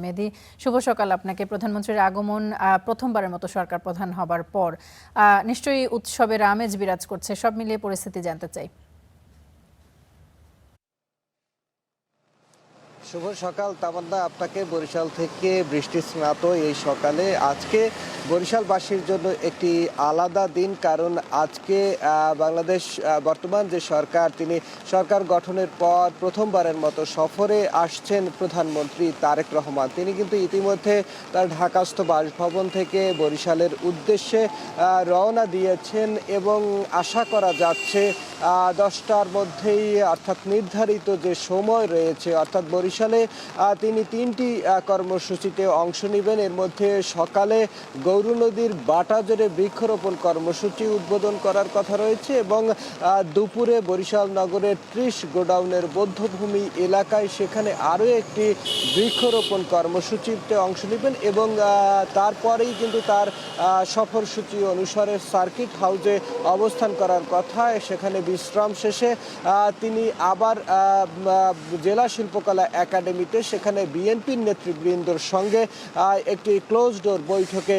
মেহেদী, শুভ সকাল আপনাকে। প্রধানমন্ত্রীর আগমন প্রথমবারের মতো সরকার প্রধান হবার পর নিশ্চয়ই উৎসবের আমেজ বিরাজ করছে। সব মিলিয়ে পরিস্থিতি জানতে চাই। শুভ সকাল তামান্না, আপনাকে বরিশাল থেকে বৃষ্টি স্নাত এই সকালে। আজকে বরিশালবাসীর জন্য একটি আলাদা দিন, কারণ আজকে বাংলাদেশ বর্তমান যে সরকার, তিনি সরকার গঠনের পর প্রথমবারের মতো সফরে আসছেন প্রধানমন্ত্রী তারেক রহমান। তিনি কিন্তু ইতিমধ্যে তার ঢাকাস্থ বাসভবন থেকে বরিশালের উদ্দেশ্যে রওনা দিয়েছেন এবং আশা করা যাচ্ছে 10টার মধ্যেই, অর্থাৎ নির্ধারিত যে সময় রয়েছে, অর্থাৎ বরিশালে তিনি 3টি কর্মসূচিতে অংশ নেবেন। এর মধ্যে সকালে গৌর নদীর বাটাজোরে বৃক্ষরোপণ কর্মসূচি উদ্বোধন করার কথা রয়েছে এবং দুপুরে বরিশাল নগরের 30 গোডাউনের বধ্যভূমি এলাকায় সেখানে আরও একটি বৃক্ষরোপণ কর্মসূচিতে অংশ নেবেন এবং তারপরেই কিন্তু তার সফরসূচি অনুসারে সার্কিট হাউসে অবস্থান করার কথা। সেখানে বিশ্রাম শেষে তিনি আবার জেলা শিল্পকলা একাডেমিতে সেখানে বিএনপির নেতৃবৃন্দর সঙ্গে একটি ক্লোজ ডোর বৈঠকে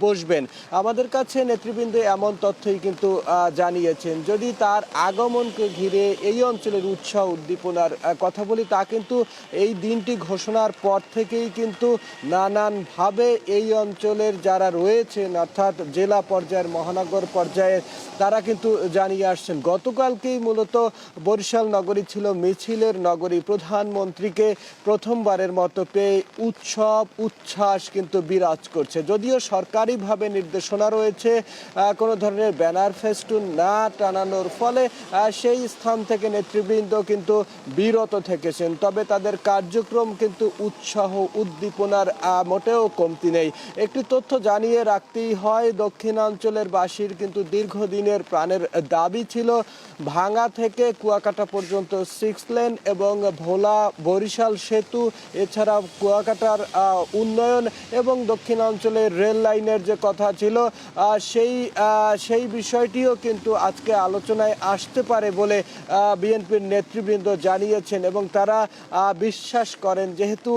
বসবেন। আমাদের কাছে নেতৃবৃন্দ এমন তথ্যই কিন্তু জানিয়েছেন। যদি তার আগমনকে ঘিরে এই অঞ্চলের উৎসাহ উদ্দীপনার কথা বলি, তা কিন্তু এই দিনটি ঘোষণার পর থেকেই কিন্তু নানানভাবে এই অঞ্চলের যারা রয়েছেন, অর্থাৎ জেলা পর্যায়ের, মহানগর পর্যায়ের, তারা কিন্তু জানিয়ে আসছেন। গতকালকেই মূলত বরিশাল নগরী ছিল মিছিলের নগরী। প্রধানমন্ত্রীকে প্রথমবারের মতো পেয়ে উৎসব উচ্ছ্বাস কিন্তু বিরাজ করছে। যদিও সরকারিভাবে নির্দেশনা রয়েছে কোনো ধরনের ব্যানার ফেস্টুন না টানানোর, ফলে সেই স্থান থেকে নেতৃবৃন্দ কিন্তু বিরত থেকেছেন। তবে তাদের কার্যক্রম কিন্তু উৎসাহ উদ্দীপনার মোটেও কমতি নেই। একটি তথ্য জানিয়ে রাখতেই হয়, দক্ষিণাঞ্চলের বাসীর কিন্তু দীর্ঘদিনের প্রাণের দাবি ছিল ভাঙ্গা থেকে কুয়াকাটা পর্যন্ত 6 লেন এবং ভোলা বরিশাল সেতু, এছাড়া কুয়াকাটার উন্নয়ন এবং দক্ষিণাঞ্চলের রেল লাইনের যে কথা ছিল, সেই বিষয়টিও কিন্তু আজকে আলোচনায় আসতে পারে বলে বিএনপির নেতৃবৃন্দ জানিয়েছেন এবং তারা বিশ্বাস করেন, যেহেতু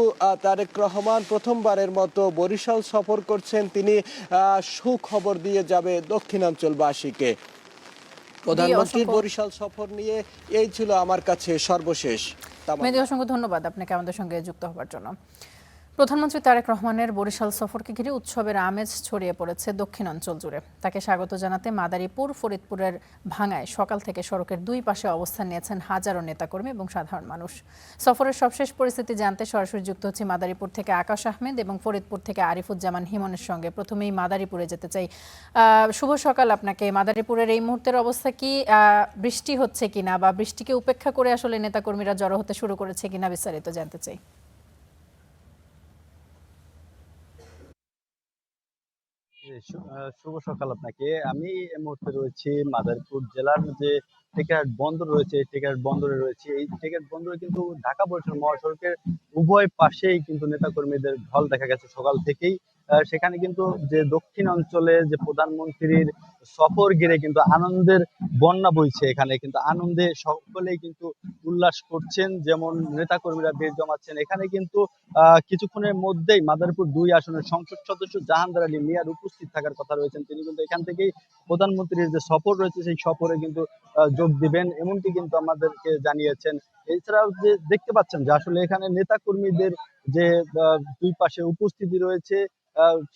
তারেক রহমান প্রথমবারের মতো বরিশাল সফর করছেন, তিনি সুখবর দিয়ে যাবে দক্ষিণাঞ্চলবাসীকে। প্রধানমন্ত্রীর বরিশাল সফর নিয়ে এই ছিল আমার কাছে সর্বশেষ। মেহেদী, অসংখ্য ধন্যবাদ আপনাকে আমাদের সঙ্গে যুক্ত হবার জন্য। প্রধানমন্ত্রী তারেক রহমানের বরিশাল সফরকে ঘিরে উৎসবের আমেজ ছড়িয়ে পড়েছে দক্ষিণাঞ্চল জুড়ে। তাকে স্বাগত জানাতে মাদারীপুর ফরিদপুরের ভাঙ্গায় সকাল থেকে সড়কের দুই পাশে অবস্থান নিয়েছেন হাজারো নেতাকর্মী এবং সাধারণ মানুষ। সফরের সবশেষ পরিস্থিতি জানতে সরাসরি যুক্ত হচ্ছে মাদারীপুর থেকে আকাশ আহমেদ এবং ফরিদপুর থেকে আরিফুজ্জামান হিমনের সঙ্গে। প্রথমেই মাদারীপুরে যেতে চাই। শুভ সকাল আপনাকে। মাদারীপুরের এই মুহূর্তের অবস্থা কি? বৃষ্টি হচ্ছে কিনা বা বৃষ্টিকে উপেক্ষা করে আসলে নেতাকর্মীরা জড়ো হতে শুরু করেছে কিনা, বিস্তারিত জানতে চাই। শুভ সকাল আপনাকে। আমি এই মুহূর্তে রয়েছি মাদারীপুর জেলার যে টেকনাফ বন্দর রয়েছে, টেকনাফ বন্দরে রয়েছে। এই টেকনাফ বন্দরে কিন্তু ঢাকা বরিশাল মহাসড়কের উভয় পাশেই কিন্তু নেতাকর্মীদের ঢল দেখা গেছে সকাল থেকেই। সেখানে কিন্তু যে দক্ষিণ অঞ্চলে যে প্রধানমন্ত্রীর সফর ঘিরে কিন্তু আনন্দের বন্যা বইছে। এখানে কিন্তু আনন্দে সকলেই কিন্তু উল্লাস করছেন, যেমন নেতাকর্মীরা ভিড় জমাচ্ছেন। এখানে কিন্তু কিছুক্ষণের মধ্যেই মাদারীপুর 2 আসনের সংসদ সদস্য জাহাঙ্গীর আলী মিয়ার উপস্থিত থাকার কথা রয়েছেন। তিনি কিন্তু এখান থেকেই প্রধানমন্ত্রীর যে সফর রয়েছে সেই সফরে কিন্তু যোগ দিবেন, এমনটি কিন্তু আমাদেরকে জানিয়েছেন। এছাড়াও যে দেখতে পাচ্ছেন যে আসলে এখানে নেতা কর্মীদের যে দুই পাশে উপস্থিতি রয়েছে,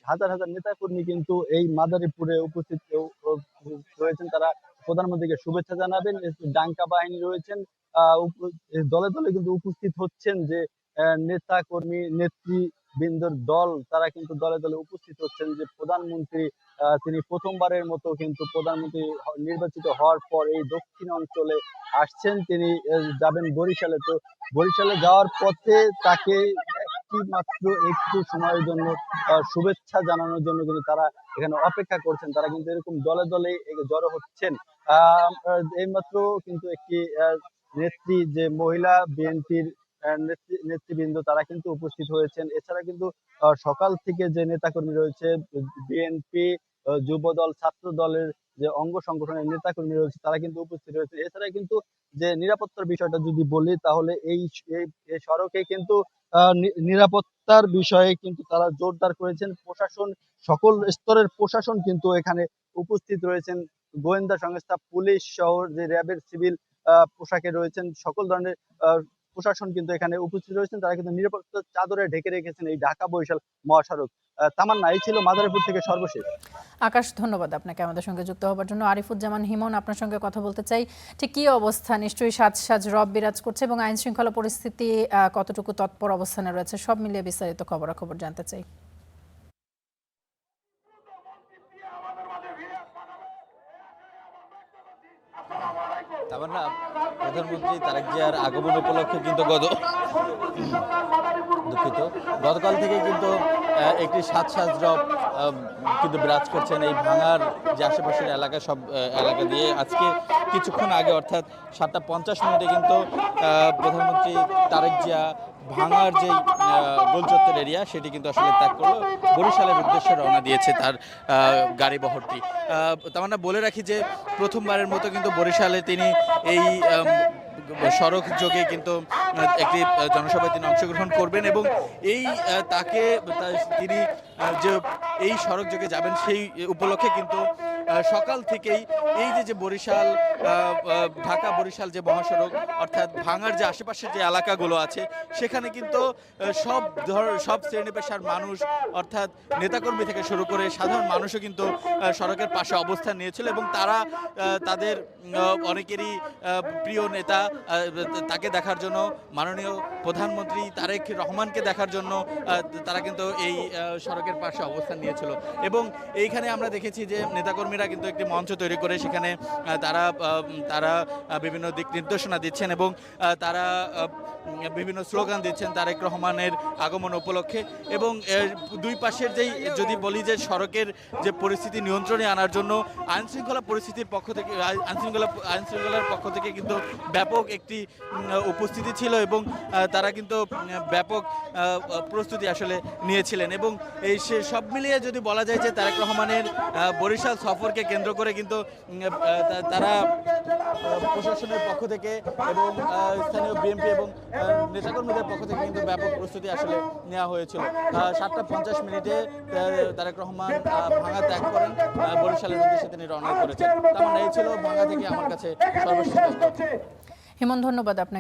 হাজার হাজার নেতা কর্মী কিন্তু এই মাদারীপুরে উপস্থিত রয়েছেন। তারা প্রধানমন্ত্রীকে শুভেচ্ছা জানাবেন। ডাঙ্কা বাহিনী রয়েছেন, দলে দলে কিন্তু উপস্থিত হচ্ছেন যে নেতা কর্মী নেতৃবৃন্দর দল, তারা কিন্তু দলে দলে উপস্থিত হচ্ছেন। যে প্রধানমন্ত্রী তিনি প্রথমবারের মতো কিন্তু প্রধানমন্ত্রী নির্বাচিত হওয়ার পর এই দক্ষিণ অঞ্চলে আসছেন। তিনি যাবেন বরিশালে। তো বরিশালে যাওয়ার পথে তাকে একটু সময়ের জন্য শুভেচ্ছা জানানোর জন্য কিন্তু তারা এখানে অপেক্ষা করছেন। তারা কিন্তু এরকম দলে দলে জড়ো হচ্ছেন। এইমাত্র কিন্তু একটি নেত্রী, যে মহিলা বিএনপির নেতৃবৃন্দ, তারা কিন্তু উপস্থিত হয়েছেন। এছাড়া কিন্তু সকাল থেকে যে নেতাকর্মী রয়েছে, বিএনপি, যুবদল, ছাত্র দলের যে অঙ্গ সংগঠনের নেতাকর্মী রয়েছে তারা কিন্তু উপস্থিত রয়েছে। এছাড়া কিন্তু যে নিরাপত্তার বিষয়টা যদি বলি তাহলে এই সড়কে কিন্তু নিরাপত্তার বিষয়ে কিন্তু তারা জোরদার করেছেন। প্রশাসন, সকল স্তরের প্রশাসন কিন্তু এখানে উপস্থিত রয়েছেন। গোয়েন্দা সংস্থা, পুলিশ সহ যে র্যাবের সিভিল পোশাকে রয়েছেন, সকল ধরনের প্রশাসন কিন্তু এখানে উপস্থিত রয়েছেন। তারা কিন্তু নিরাপত্তার চাদরে ঢেকে রেখেছেন এই ঢাকা বরিশাল মহাসড়ক। তামান্না, এই ছিল মাদারীপুর থেকে সর্বশেষ। আকাশ, ধন্যবাদ আপনাকে আমাদের সঙ্গে যুক্ত হবার জন্য। আরিফুজ্জামান হিমন, আপনার সঙ্গে কথা বলতে চাই। ঠিক কি অবস্থা? নিশ্চয়ই সাজ রব বিরাজ করছে এবং আইন শৃঙ্খলা পরিস্থিতি কতটুকু তৎপর অবস্থানে রয়েছে, সব মিলিয়ে বিস্তারিত খবরাখবর জানতে চাই। তামান্না, প্রধানমন্ত্রী তারেক জিয়ার আগমন উপলক্ষে কিন্তু গতকাল থেকে কিন্তু একটি সাজ রব কিন্তু বিরাজ করছেন এই ভাঙার যে আশেপাশের এলাকা, সব এলাকা দিয়ে। আজকে কিছুক্ষণ আগে অর্থাৎ 7:50 কিন্তু প্রধানমন্ত্রী তারেক জিয়া ভাঙার যে গোলচত্বর এরিয়া সেটি কিন্তু আসলে ত্যাগ করলো, বরিশালের উদ্দেশ্যে রওনা দিয়েছে তার গাড়ি বহরটি। তামান্না, বলে রাখি যে প্রথমবারের মতো কিন্তু বরিশালে তিনি এই সড়ক যোগে কিন্তু একটি জনসভায় তিনি অংশগ্রহণ করবেন এবং এই তিনি যে এই সড়ক যোগে যাবেন সেই উপলক্ষে কিন্তু সকাল থেকেই এই যে বরিশাল ঢাকা বরিশাল যে মহাসড়ক অর্থাৎ ভাঙার যে আশেপাশের যে এলাকাগুলো আছে সেখানে কিন্তু সব শ্রেণী পেশার মানুষ অর্থাৎ নেতাকর্মী থেকে শুরু করে সাধারণ মানুষও কিন্তু সড়কের পাশে অবস্থান নিয়েছিল এবং তারা তাদের অনেকেরই প্রিয় নেতা তাকে দেখার জন্য, মাননীয় প্রধানমন্ত্রী তারেক রহমানকে দেখার জন্য তারা কিন্তু এই সড়কের পাশে অবস্থান নিয়েছিল এবং এইখানে আমরা দেখেছি যে নেতাকর্মীরা কিন্তু একটি মঞ্চ তৈরি করে সেখানে তারা বিভিন্ন দিক নির্দেশনা দিচ্ছেন এবং তারা বিভিন্ন স্লোগান দিচ্ছেন তারেক রহমানের আগমন উপলক্ষে এবং দুই পাশের যদি বলি যে সড়কের যে পরিস্থিতি নিয়ন্ত্রণে আনার জন্য আইন শৃঙ্খলার পক্ষ থেকে কিন্তু ব্যাপক একটি উপস্থিতি ছিল এবং তারা কিন্তু ব্যাপক প্রস্তুতি আসলে নিয়েছিলেন এবং এই সব মিলিয়ে যদি বলা যায় যে তারেক রহমানের বরিশাল সফরকে কেন্দ্র করে কিন্তু তারা প্রশাসনের পক্ষ থেকে এবং স্থানীয় বিএনপি এবং নেতাকর্মীদের পক্ষ থেকে কিন্তু ব্যাপক প্রস্তুতি আসলে নেওয়া হয়েছিল। 7:50 তারেক রহমান ভাঙা ত্যাগ করেন, বরিশালের উদ্দেশ্যে তিনি রওনা করেছেন। তেমন এই ছিল ভাঙা থেকে আমার কাছে সর্বশেষ। হিমন, ধন্যবাদ আপনাকে।